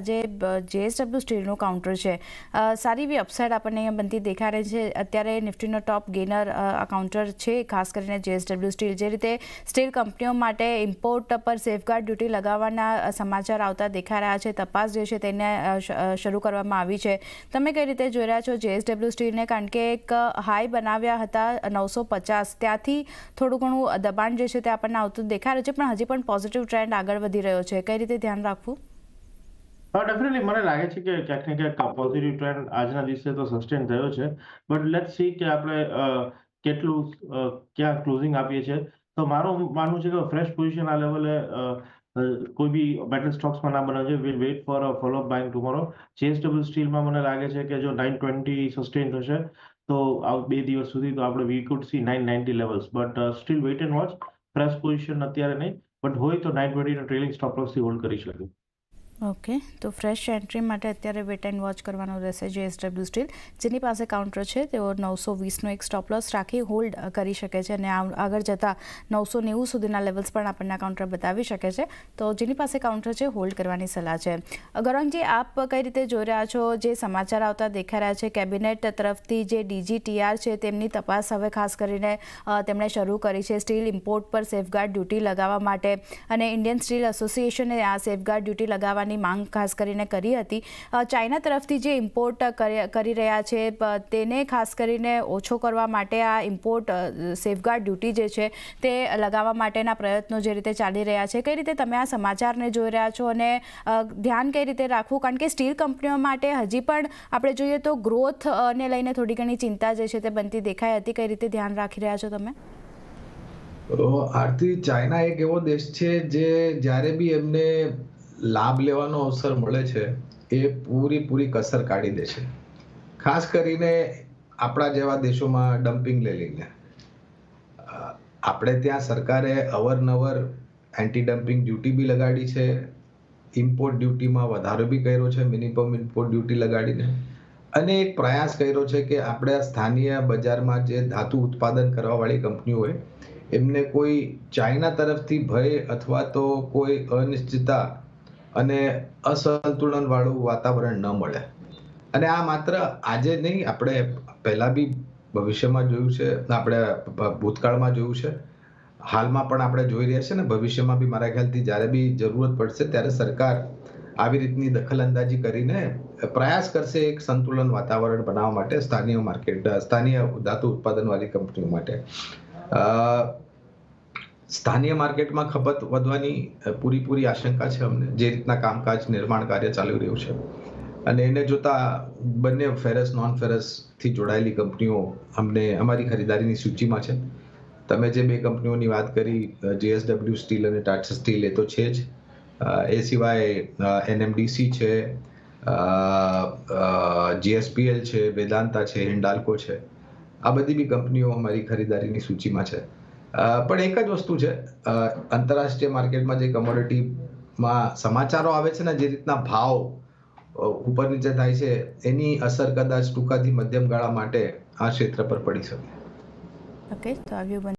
આજે JSW સ્ટીલનું counter છે સારી એવી અપસાઇડ આપણને અહીંયા બનતી દેખાઈ રહી છે. અત્યારે નિફ્ટીનો ટોપ ગેનર આ કાઉન્ટર છે, ખાસ કરીને જેએસડબલ્યુ સ્ટીલ. જે રીતે સ્ટીલ કંપનીઓ માટે ઇમ્પોર્ટ પર સેફગાર્ડ ડ્યુટી લગાવવાના સમાચાર આવતા દેખાઈ રહ્યા છે. તપાસ જે છે તેને શરૂ કરવામાં આવી છે. તમે કઈ રીતે જોઈ રહ્યા છો જેએસડબલ્યુ સ્ટીલને? કારણ કે એક હાઈ બનાવ્યા હતા 950, ત્યાંથી થોડું ઘણું દબાણ જે છે તે આપણને આવતું દેખાઈ રહ્યું છે, પણ હજી પણ પોઝિટિવ ટ્રેન્ડ આગળ વધી રહ્યો છે. કઈ રીતે ધ્યાન રાખવું? ડેફિનેટલી મને લાગે છે કે ક્યાંક ને ક્યાંક પોઝિટિવ ટ્રેન્ડ આજના દિવસે તો સસ્ટેન થયો છે. બટ લેટ્સ સી કે આપણે કેટલું ક્યાં ક્લોઝિંગ આપીએ છીએ. તો મારું માનવું છે કે ફ્રેશ પોઝિશન આ લેવલે કોઈ બી બેટલ સ્ટોક્સમાં ના બનાવજો. Will wait for a follow up buying tomorrow. JSW સ્ટીલમાં મને લાગે છે કે જો 920 સસ્ટેન થશે તો આ 2 દિવસ સુધી તો આપણે વી food C 990 levels. But still weight and watch. Fresh position અત્યારે નહીં, બટ હોય તો 920 નો ટ્રેલિંગ સ્ટોપ લોસથી હોલ્ડ કરી શકે. ઓકે, તો ફ્રેશ એન્ટ્રી માટે અત્યારે વેટ એન્ડ વોચ કરવાનું રહેશે. જેએસડબલ્યુ સ્ટીલ જેની પાસે કાઉન્ટર છે તેઓ 920નો એક સ્ટોપ લોસ રાખી હોલ્ડ કરી શકે છે અને આગળ જતાં 990 સુધીના લેવલ્સ પણ આપણને કાઉન્ટર બતાવી શકે છે. તો જેની પાસે કાઉન્ટર છે હોલ્ડ કરવાની સલાહ છે. ગૌરંગજી, આપ કઈ રીતે જોઈ રહ્યા છો? જે સમાચાર આવતા દેખાઈ રહ્યા છે, કેબિનેટ તરફથી જે ડીજીટીઆર છે તેમની તપાસ હવે ખાસ કરીને તેમણે શરૂ કરી છે સ્ટીલ ઇમ્પોર્ટ પર સેફગાર્ડ ડ્યુટી લગાવવા માટે, અને ઇન્ડિયન સ્ટીલ એસોસિએશને આ સેફગાર્ડ ડ્યુટી લગાવવાની માંગ ખાસ કરીને કરી હતી. ચાઇના તરફથી જે ઇમ્પોર્ટ કરી રહ્યા છે તેને ખાસ કરીને ઓછો કરવા માટે આ ઇમ્પોર્ટ સેફગાર્ડ ડ્યુટી જે છે તે લગાવવા માટેના પ્રયત્નો જે રીતે ચાલી રહ્યા છે, કઈ રીતે તમે આ સમાચારને જોઈ રહ્યા છો અને ધ્યાન કઈ રીતે રાખવું? કારણ કે સ્ટીલ કંપનીઓ માટે હજી પણ આપણે જોઈએ તો ગ્રોથને લઈને થોડી ઘણી ચિંતા જે છે તે બનતી દેખાઈ હતી. કઈ રીતે ધ્યાન રાખી રહ્યા છો તમે? આરતી, ચાઇના એક એવો દેશ છે જે જ્યારે બી એમને લાભ લેવાનો અવસર મળે છે એ પૂરી કસર કાઢી દે છે. ખાસ કરીને આપણા જેવા દેશોમાં ડમ્પિંગ લઈને આપણે ત્યાં સરકારે અવરનવર એન્ટી ડમ્પિંગ ડ્યુટી બી લગાડી છે. ઇમ્પોર્ટ ડ્યુટીમાં વધારો બી કર્યો છે, મિનિમમ ઇમ્પોર્ટ ડ્યુટી લગાડીને. અને એક પ્રયાસ કર્યો છે કે આપણે સ્થાનીય બજારમાં જે ધાતુ ઉત્પાદન કરવા વાળી કંપનીઓ હોય એમને કોઈ ચાઇના તરફથી ભય અથવા તો કોઈ અનિશ્ચિતતા અને અસંતુલન વાળું વાતાવરણ ન મળે. અને આ માત્ર આજે નહીં, આપણે પહેલા બી ભવિષ્યમાં જોયું છે, આપણે ભૂતકાળમાં જોયું છે, હાલમાં પણ આપણે જોઈ રહ્યા છે ને ભવિષ્યમાં બી મારા ખ્યાલથી જ્યારે બી જરૂરત પડશે ત્યારે સરકાર આવી રીતની દખલઅંદાજી કરીને પ્રયાસ કરશે એક સંતુલન વાતાવરણ બનાવવા માટે સ્થાનીય ધાતુ ઉત્પાદન વાળી કંપનીઓ માટે. સ્થાનીય માર્કેટમાં ખપત વધવાની પૂરી આશંકા છે અમને, જે રીતના કામકાજ નિર્માણ કાર્ય ચાલી રહ્યું છે. અને એને જોતા બંને ફેરસ નોન ફેરસ થી જોડાયેલી કંપનીઓ અમને અમારી ખરીદારીની સૂચિમાં છે. તમે જે બે કંપનીઓની વાત કરી, જેએસડબલ્યુ સ્ટીલ અને ટાટા સ્ટીલ, એ તો છે જ. એ સિવાય એનએમડીસી છે, જીએસપીએલ છે, વેદાંતા છે, હિન્ડાલ્કો છે. આ બધી બી કંપનીઓ અમારી ખરીદારીની સૂચિમાં છે. પણ એક જ વસ્તુ છે, આંતરરાષ્ટ્રીય માર્કેટમાં જે કમોડિટીમાં સમાચારો આવે છે ને, જે રીતના ભાવ ઉપર નીચે થાય છે, એની અસર કદાચ ટૂંકાથી મધ્યમ ગાળા માટે આ ક્ષેત્ર પર પડી શકે. ઓકે, તો આવ્યું